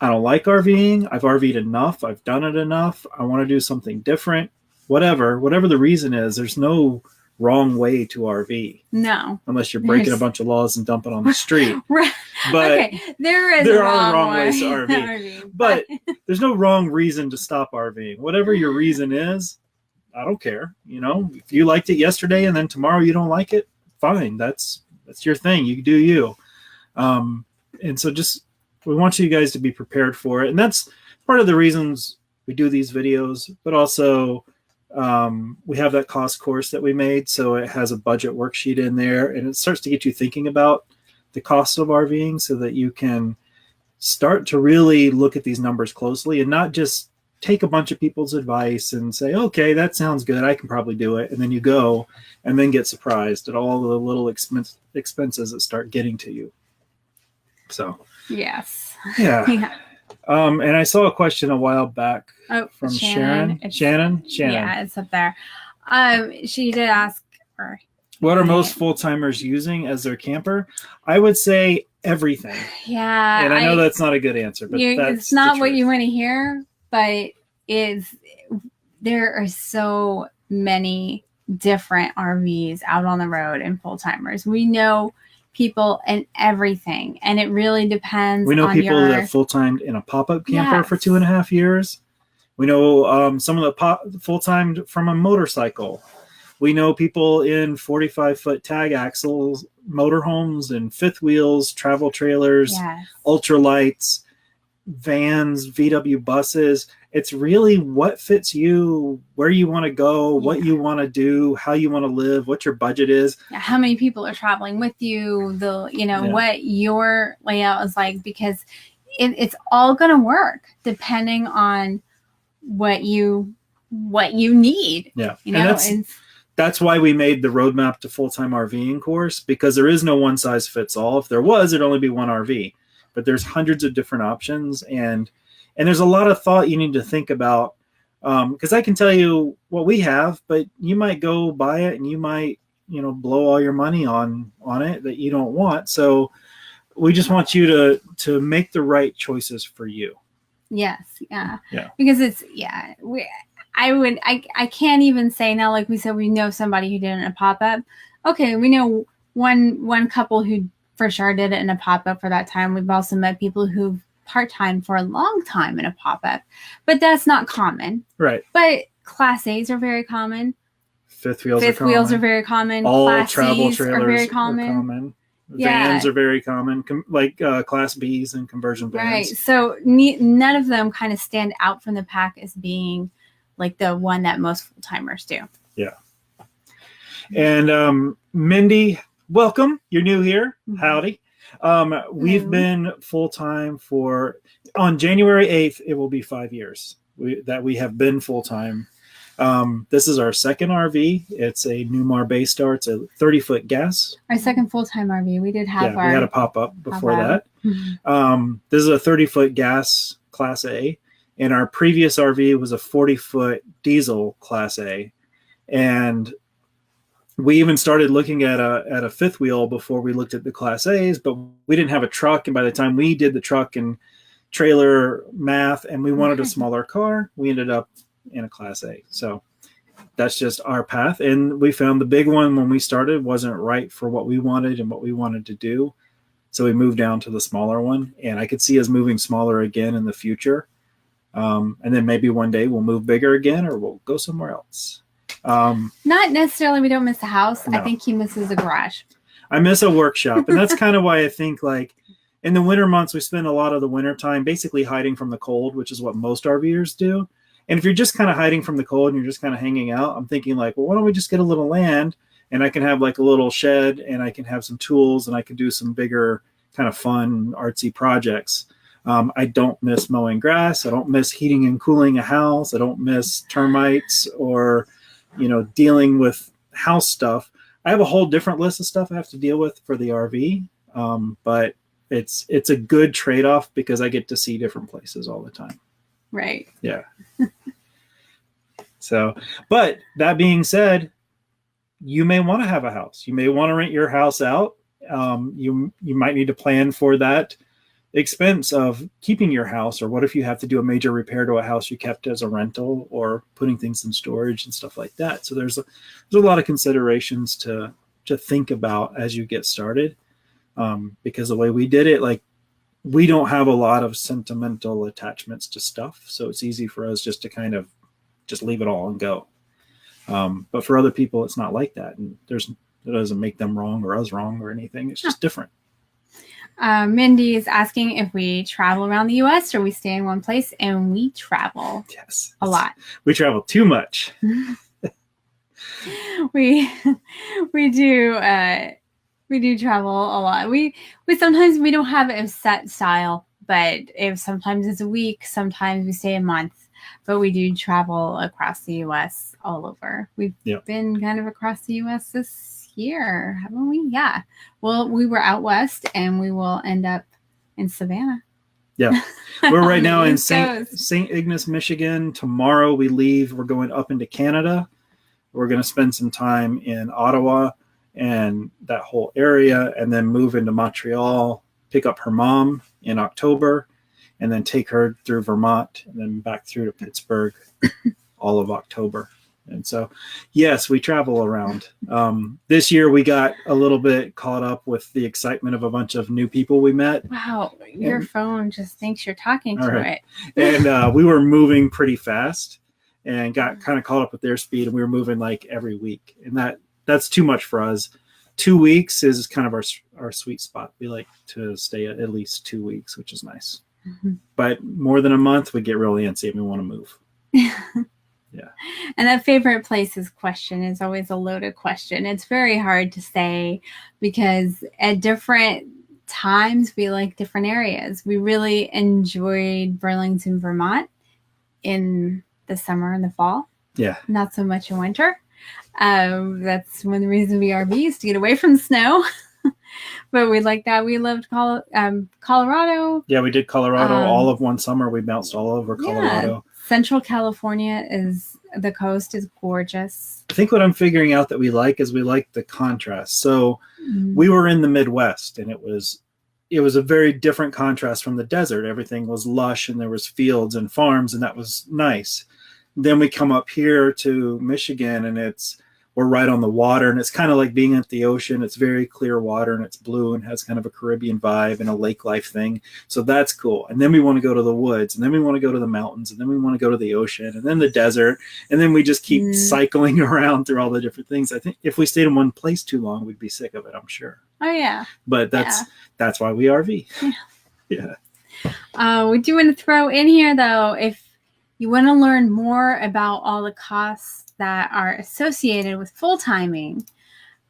Speaker 2: I don't like RVing. I've RV'd enough. I've done it enough. I want to do something different. Whatever the reason is, there's no wrong way to RV.
Speaker 1: No.
Speaker 2: Unless you're breaking a bunch of laws and dumping on the street.
Speaker 1: Right.
Speaker 2: But
Speaker 1: okay. There
Speaker 2: are wrong ways to RV. But there's no wrong reason to stop RVing. Whatever your reason is, I don't care. If you liked it yesterday and then tomorrow you don't like it, fine. That's your thing. You do you. And so we want you guys to be prepared for it. And that's part of the reasons we do these videos, but also We have that cost course that we made, so it has a budget worksheet in there, and it starts to get you thinking about the cost of RVing so that you can start to really look at these numbers closely and not just take a bunch of people's advice and say, okay, that sounds good, I can probably do it. And then you go and then get surprised at all the little expenses that start getting to you. So,
Speaker 1: Yes.
Speaker 2: yeah.
Speaker 1: Yeah.
Speaker 2: And I saw a question a while back from
Speaker 1: Shannon.
Speaker 2: Shannon.
Speaker 1: Yeah, it's up there. She did ask, or
Speaker 2: what are most full-timers using as their camper? I would say everything.
Speaker 1: Yeah.
Speaker 2: And I know that's not a good answer, but
Speaker 1: it's not what you want to hear, but there are so many different RVs out on the road and full-timers. We know people and everything, and it really depends.
Speaker 2: We know
Speaker 1: on
Speaker 2: people that full-timed in a pop-up camper for 2.5 years. We know some of the full-timed from a motorcycle. We know people in 45-foot tag axles, motorhomes, and fifth wheels, travel trailers, ultralights, vans, VW buses. It's really what fits you, where you want to go, what you want to do, how you want to live, what your budget is.
Speaker 1: How many people are traveling with you, what your layout is like, because it's all going to work depending on what you need.
Speaker 2: Yeah. That's why we made the roadmap to full-time RVing course, because there is no one size fits all. If there was, it'd only be one RV, but there's hundreds of different options, and there's a lot of thought you need to think about. Because I can tell you what we have, but you might go buy it and you might, blow all your money on it that you don't want. So we just want you to make the right choices for you.
Speaker 1: Yes. Yeah. Because I can't even say now, like we said, we know somebody who did it in a pop-up. Okay, we know one couple who for sure did it in a pop-up for that time. We've also met people who've part-time for a long time in a pop-up, but that's not common.
Speaker 2: Right.
Speaker 1: But Class A's are very common.
Speaker 2: Fifth wheels are
Speaker 1: very common.
Speaker 2: All
Speaker 1: Class
Speaker 2: travel
Speaker 1: C's
Speaker 2: trailers
Speaker 1: are very common.
Speaker 2: Vans are very common, like Class B's and conversion vans.
Speaker 1: Right. So none of them kind of stand out from the pack as being like the one that most full-timers do. Yeah.
Speaker 2: And Mindy, welcome. You're new here. Mm-hmm. Howdy. We've been full-time on January 8th, it will be 5 years that we have been full-time. This is our second RV. It's a Newmar Baystar. It's a 30-foot gas.
Speaker 1: Our second full-time RV. We did have
Speaker 2: we had a pop-up before that. Mm-hmm. This is a 30-foot gas Class A. And our previous RV was a 40-foot diesel Class A. And we even started looking at a fifth wheel before we looked at the Class A's, but we didn't have a truck. And by the time we did the truck and trailer math and we wanted a smaller car, we ended up in a Class A. So that's just our path. And we found the big one when we started wasn't right for what we wanted and what we wanted to do. So we moved down to the smaller one. And I could see us moving smaller again in the future. And then maybe one day we'll move bigger again or we'll go somewhere else.
Speaker 1: Not necessarily we don't miss a house.
Speaker 2: No.
Speaker 1: I think he misses a garage.
Speaker 2: I miss a workshop. And that's kind of why I think like in the winter months, we spend a lot of the winter time basically hiding from the cold, which is what most RVers do. And if you're just kind of hiding from the cold and you're just kind of hanging out, I'm thinking like, well, why don't we just get a little land and I can have like a little shed and I can have some tools and I can do some bigger kind of fun artsy projects. I don't miss mowing grass. I don't miss heating and cooling a house. I don't miss termites or, dealing with house stuff. I have a whole different list of stuff I have to deal with for the RV. But it's a good trade-off because I get to see different places all the time.
Speaker 1: Right.
Speaker 2: Yeah. So, but that being said, you may want to have a house. You may want to rent your house out. You might need to plan for that expense of keeping your house, or what if you have to do a major repair to a house you kept as a rental, or putting things in storage and stuff like that. So there's a lot of considerations to think about as you get started, because the way we did it, like we don't have a lot of sentimental attachments to stuff, so it's easy for us just to kind of just leave it all and go. But for other people, it's not like that, and it doesn't make them wrong or us wrong or anything. It's just different.
Speaker 1: Mindy is asking if we travel around the U.S. or we stay in one place, and we travel
Speaker 2: Yes.
Speaker 1: a lot.
Speaker 2: We travel too much.
Speaker 1: we do travel a lot. We sometimes we don't have a set style, but if sometimes it's a week, sometimes we stay a month, but we do travel across the U.S. all over. We've been kind of across the U.S. this year, haven't we? Yeah. Well, we were out west, and we will end up in Savannah.
Speaker 2: Yeah. We're right now in St. Ignace, Michigan. Tomorrow we leave. We're going up into Canada. We're going to spend some time in Ottawa and that whole area, and then move into Montreal, pick up her mom in October, and then take her through Vermont and then back through to Pittsburgh all of October. And so, yes, we travel around. This year we got a little bit caught up with the excitement of a bunch of new people we met.
Speaker 1: Wow, your phone just thinks you're talking to it.
Speaker 2: And we were moving pretty fast and got kind of caught up with their speed, and we were moving like every week. And that's too much for us. 2 weeks is kind of our sweet spot. We like to stay at least 2 weeks, which is nice. Mm-hmm. But more than a month, we get really antsy and we want to move. Yeah.
Speaker 1: And that favorite places question is always a loaded question. It's very hard to say because at different times we like different areas. We really enjoyed Burlington, Vermont in the summer and the fall.
Speaker 2: Yeah.
Speaker 1: Not so much in winter. That's one of the reasons we RVs, to get away from snow. But we like that. We loved Colorado.
Speaker 2: Yeah, we did Colorado all of one summer. We bounced all over Colorado.
Speaker 1: Yeah. Central California the coast is gorgeous.
Speaker 2: I think what I'm figuring out that we like is we like the contrast. So we were in the Midwest, and it was a very different contrast from the desert. Everything was lush and there was fields and farms, and that was nice. Then we come up here to Michigan, and we're right on the water, and it's kind of like being at the ocean. It's very clear water, and it's blue and has kind of a Caribbean vibe and a lake life thing. So that's cool. And then we want to go to the woods, and then we want to go to the mountains, and then we want to go to the ocean, and then the desert. And then we just keep cycling around through all the different things. I think if we stayed in one place too long, we'd be sick of it, I'm sure.
Speaker 1: Oh, yeah.
Speaker 2: But that's why we RV. Yeah.
Speaker 1: We do want to throw in here, though, if you want to learn more about all the costs that are associated with full timing,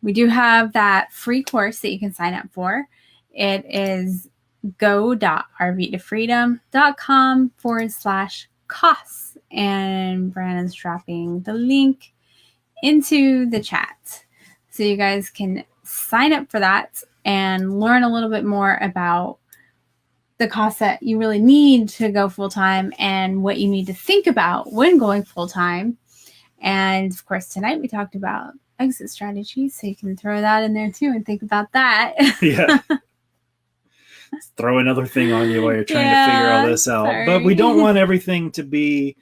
Speaker 1: we do have that free course that you can sign up for. It is go.rvtofreedom.com/costs. And Brandon's dropping the link into the chat. So you guys can sign up for that and learn a little bit more about the costs that you really need to go full-time and what you need to think about when going full-time. And of course, tonight we talked about exit strategies, so you can throw that in there too and think about that.
Speaker 2: Yeah. Let's throw another thing on you while you're trying to figure all this out. Sorry. But we don't want everything to be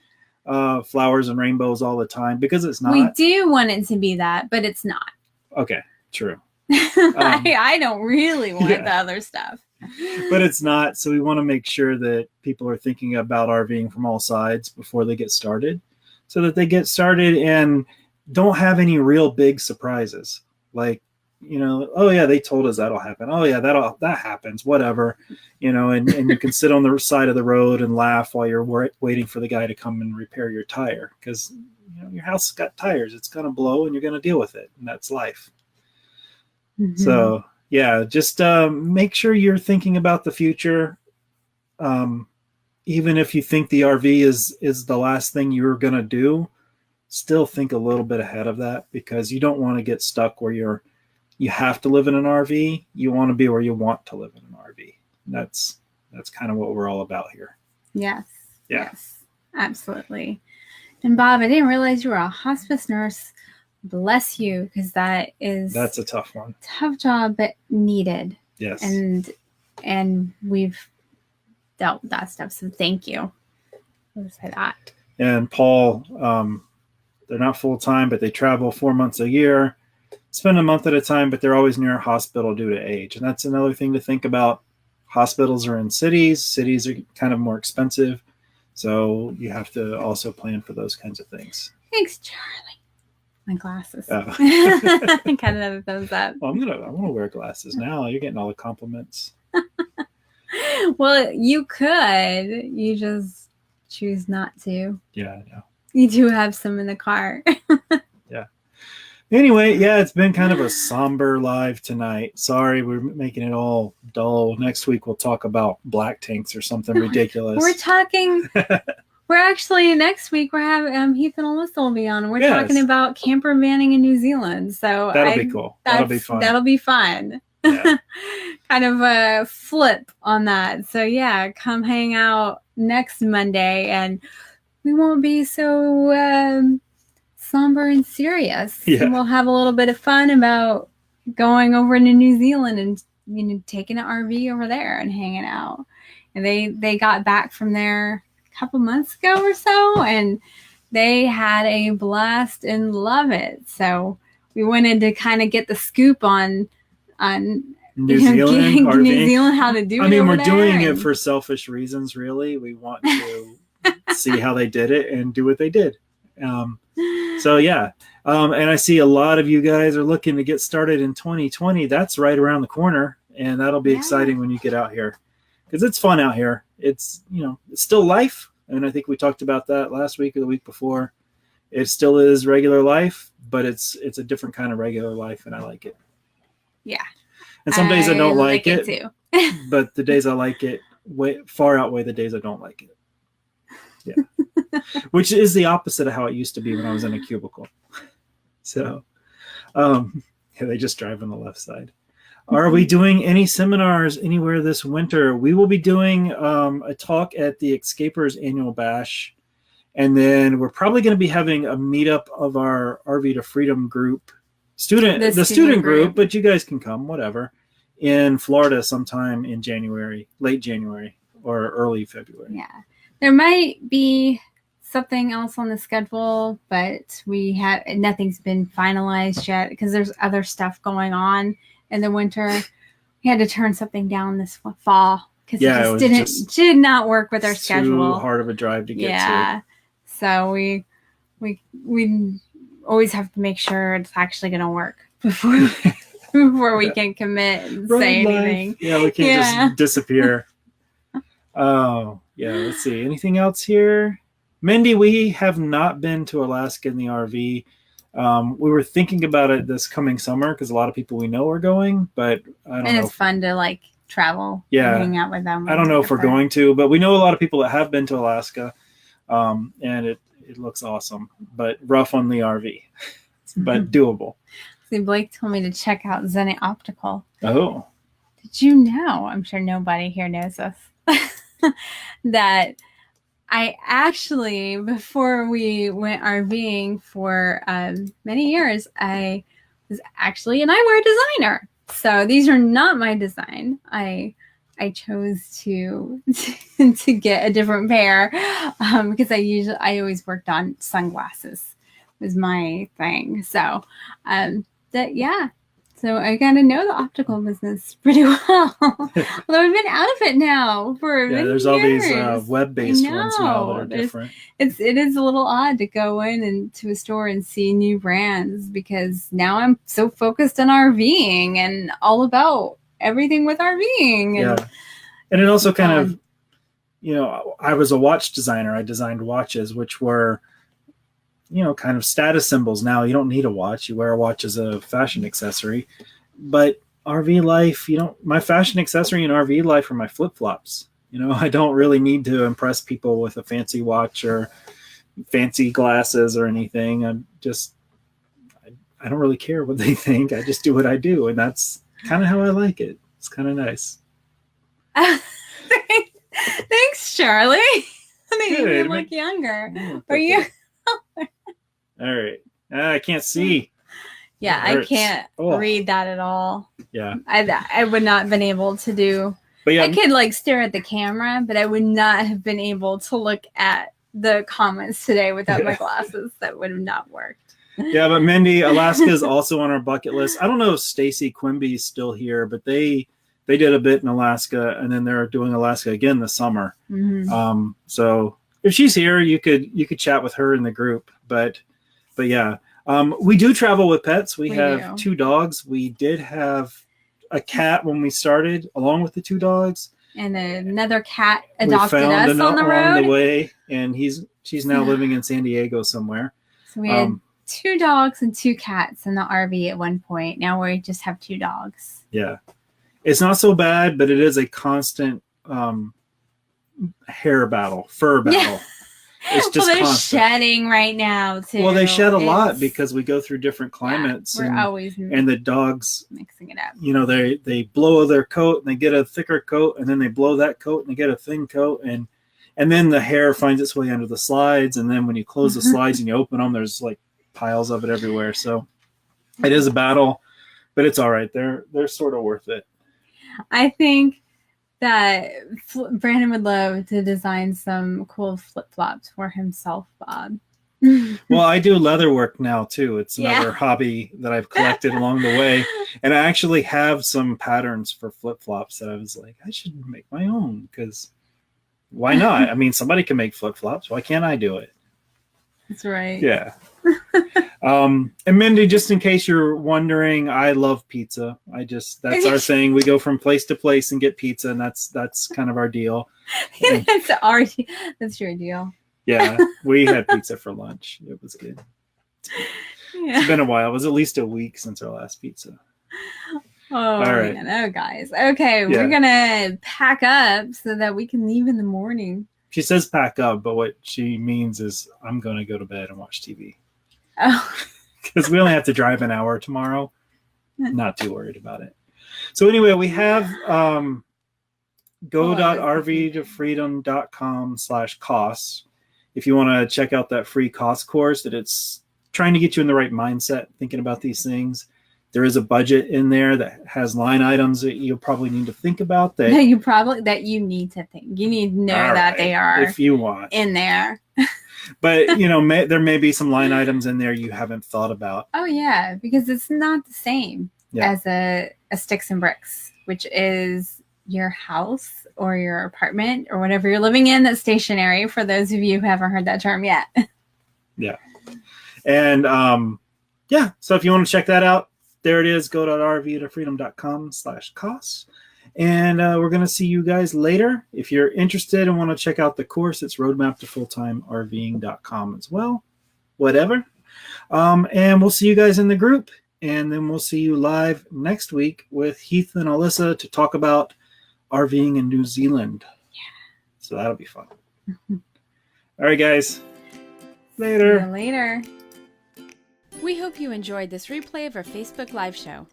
Speaker 2: flowers and rainbows all the time, because it's not.
Speaker 1: We do want it to be that, but it's not.
Speaker 2: Okay, true.
Speaker 1: I don't really want the other stuff.
Speaker 2: But it's not. So we want to make sure that people are thinking about RVing from all sides before they get started, so that they get started and don't have any real big surprises. Like, oh yeah, they told us that'll happen. Oh yeah, that happens, whatever, and you can sit on the side of the road and laugh while you're waiting for the guy to come and repair your tire, because your house got tires. It's going to blow and you're going to deal with it. And that's life. Mm-hmm. So yeah, just make sure you're thinking about the future. Even if you think the RV is the last thing you're going to do, still think a little bit ahead of that, because you don't want to get stuck where you have to live in an RV. You want to be where you want to live in an RV. And that's kind of what we're all about here.
Speaker 1: Yes.
Speaker 2: Yeah.
Speaker 1: Yes, absolutely. And Bob, I didn't realize you were a hospice nurse. Bless you, because that's a
Speaker 2: tough one.
Speaker 1: Tough job, but needed.
Speaker 2: Yes.
Speaker 1: And we've dealt with that stuff, so thank you. I'll say that.
Speaker 2: And Paul, they're not full time, but they travel 4 months a year, spend a month at a time, but they're always near a hospital due to age. And that's another thing to think about. Hospitals are in cities. Cities are kind of more expensive, so you have to also plan for those kinds of things.
Speaker 1: Thanks, Charlie. My glasses. Oh. Kind of another thumbs up.
Speaker 2: Well, I want to wear glasses now. You're getting all the compliments.
Speaker 1: Well, you could. You just choose not to.
Speaker 2: Yeah, I know.
Speaker 1: You do have some in the car.
Speaker 2: Anyway, yeah, it's been kind of a somber live tonight. Sorry, we're making it all dull. Next week we'll talk about black tanks or something ridiculous.
Speaker 1: We're actually next week we're having Heath and Alyssa will be on. We're
Speaker 2: Yes.
Speaker 1: talking about camper vanning in New Zealand. So
Speaker 2: That'll be cool. That'll be fun.
Speaker 1: That'll be fun.
Speaker 2: Yeah.
Speaker 1: Kind of a flip on that. So yeah, come hang out next Monday and we won't be so somber and serious.
Speaker 2: Yeah.
Speaker 1: We'll have a little bit of fun about going over to New Zealand and taking an RV over there and hanging out. And they got back from there a couple months ago or so, and they had a blast and love it. So we wanted to kind of get the scoop on
Speaker 2: New Zealand, RV.
Speaker 1: New Zealand, how to do it.
Speaker 2: I mean,
Speaker 1: over
Speaker 2: we're
Speaker 1: there
Speaker 2: doing it
Speaker 1: and-
Speaker 2: for selfish reasons, really. We want to see how they did it and do what they did. So yeah. And I see a lot of you guys are looking to get started in 2020. That's right around the corner, and that'll be exciting when you get out here, because it's fun out here. It's, it's still life, and I think we talked about that last week or the week before. It still is regular life, but it's a different kind of regular life, and I like it.
Speaker 1: Yeah.
Speaker 2: And some days I don't like it
Speaker 1: too.
Speaker 2: but the days I like it far outweigh the days I don't like it. Yeah. Which is the opposite of how it used to be when I was in a cubicle. So, they just drive on the left side. Are we doing any seminars anywhere this winter? We will be doing a talk at the Escapers Annual Bash. And then we're probably going to be having a meetup of our RV to Freedom group, the student group, but you guys can come, whatever, in Florida sometime in January, late January or early February.
Speaker 1: Yeah. There might be something else on the schedule, but nothing's been finalized yet because there's other stuff going on in the winter. We had to turn something down this fall because it just did not work with our schedule.
Speaker 2: Too hard of a drive to get to.
Speaker 1: Yeah. So we always have to make sure it's actually going to work before we can commit and say anything.
Speaker 2: Yeah, we can't just disappear. Oh, yeah. Let's see. Anything else here? Mindy, we have not been to Alaska in the RV. We were thinking about it this coming summer because a lot of people we know are going, but I don't know.
Speaker 1: And it's fun to travel and hang out with them.
Speaker 2: I don't know if we're going to, but we know a lot of people that have been to Alaska. And it looks awesome, but rough on the RV, but doable.
Speaker 1: See, Blake told me to check out Zenit Optical.
Speaker 2: Oh.
Speaker 1: Did you know? I'm sure nobody here knows this. That I actually, before we went RVing for many years, I was actually an eyewear designer. So these are not my design. I chose to get a different pair because I always worked on sunglasses was my thing. So so I got to know the optical business pretty well. Although I've been out of it now for many
Speaker 2: there's
Speaker 1: years.
Speaker 2: All these web-based ones now that are different.
Speaker 1: It is a little odd to go into a store and see new brands because now I'm so focused on RVing and all about everything with RVing.
Speaker 2: And it also kind of, I was a watch designer. I designed watches, which were, kind of status symbols. Now you don't need a watch. You wear a watch as a fashion accessory. But RV life, my fashion accessory in RV life are my flip-flops. I don't really need to impress people with a fancy watch or fancy glasses or anything. I don't really care what they think. I just do what I do. And that's kind of how I like it. It's kind of nice.
Speaker 1: Thanks, Charlie. They made me look younger. Are you?
Speaker 2: All right. I can't see.
Speaker 1: Yeah, I can't read that at all.
Speaker 2: Yeah.
Speaker 1: I would not have been able to do. But yeah, I could stare at the camera, but I would not have been able to look at the comments today without my glasses. That would have not worked.
Speaker 2: Yeah, but Mindy, Alaska is also on our bucket list. I don't know if Stacy Quimby's still here, but they did a bit in Alaska, and then they're doing Alaska again this summer. Mm-hmm. So if she's here, you could chat with her in the group. But yeah, we do travel with pets. We have 2 dogs. We did have a cat when we started, along with the 2 dogs.
Speaker 1: And another cat
Speaker 2: We
Speaker 1: adopted
Speaker 2: found
Speaker 1: us on the road.
Speaker 2: along the way, and she's now living in San Diego somewhere.
Speaker 1: So we had 2 dogs and 2 cats in the RV at one point. Now we just have 2 dogs.
Speaker 2: Yeah. It's not so bad, but it is a constant fur battle.
Speaker 1: Yeah.
Speaker 2: It's just
Speaker 1: they're
Speaker 2: constant.
Speaker 1: shedding right now too.
Speaker 2: Well, they shed a lot because we go through different climates.
Speaker 1: We're always
Speaker 2: and the dogs
Speaker 1: mixing it up.
Speaker 2: They blow their coat and they get a thicker coat, and then they blow that coat and they get a thin coat, and then the hair finds its way under the slides, and then when you close the slides and you open them, there's like piles of it everywhere. So it is a battle, but it's all right. They're sort of worth it.
Speaker 1: I think that Brandon would love to design some cool flip-flops for himself, Bob.
Speaker 2: Well, I do leather work now too. It's another hobby that I've collected along the way. And I actually have some patterns for flip-flops that I was like, I should make my own, because why not? I mean, somebody can make flip-flops. Why can't I do it?
Speaker 1: That's right.
Speaker 2: Yeah. And Mindy, just in case you're wondering, I love pizza. That's our thing. We go from place to place and get pizza, and that's kind of our deal.
Speaker 1: That's your deal.
Speaker 2: Yeah, we had pizza for lunch. It was good. It's been a while. It was at least a week since our last pizza.
Speaker 1: Oh,
Speaker 2: all right.
Speaker 1: Man. Oh, guys. Okay, we're gonna pack up so that we can leave in the morning.
Speaker 2: She says pack up, but what she means is I'm going to go to bed and watch TV.
Speaker 1: Oh.
Speaker 2: Because we only have to drive an hour tomorrow. Not too worried about it. So anyway, we have go.rvtofreedom.com/costs. If you want to check out that free cost course, that it's trying to get you in the right mindset, thinking about these things. There is a budget in there that has line items that you'll probably need to think about. That
Speaker 1: you need to think. You need to know that they are,
Speaker 2: if you want,
Speaker 1: in there.
Speaker 2: But there may be some line items in there you haven't thought about.
Speaker 1: Oh yeah, because it's not the same as a sticks and bricks, which is your house or your apartment or whatever you're living in that's stationary. For those of you who haven't heard that term yet. Yeah,
Speaker 2: and so if you want to check that out, there it is. Go.rvtofreedom.com/costs. And we're going to see you guys later. If you're interested and want to check out the course, it's roadmaptofulltimerving.com as well. Whatever. And we'll see you guys in the group. And then we'll see you live next week with Heath and Alyssa to talk about RVing in New Zealand. Yeah. So that'll be fun. All right, guys. Later.
Speaker 1: See you later. We hope you enjoyed this replay of our Facebook Live show.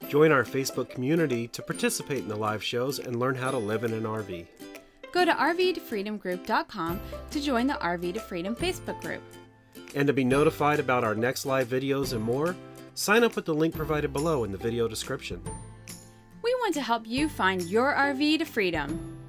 Speaker 3: Join our Facebook community to participate in the live shows and learn how to live in an RV.
Speaker 1: Go to rvtofreedomgroup.com to join the RV to Freedom Facebook group.
Speaker 3: And to be notified about our next live videos and more, sign up with the link provided below in the video description.
Speaker 1: We want to help you find your RV to freedom.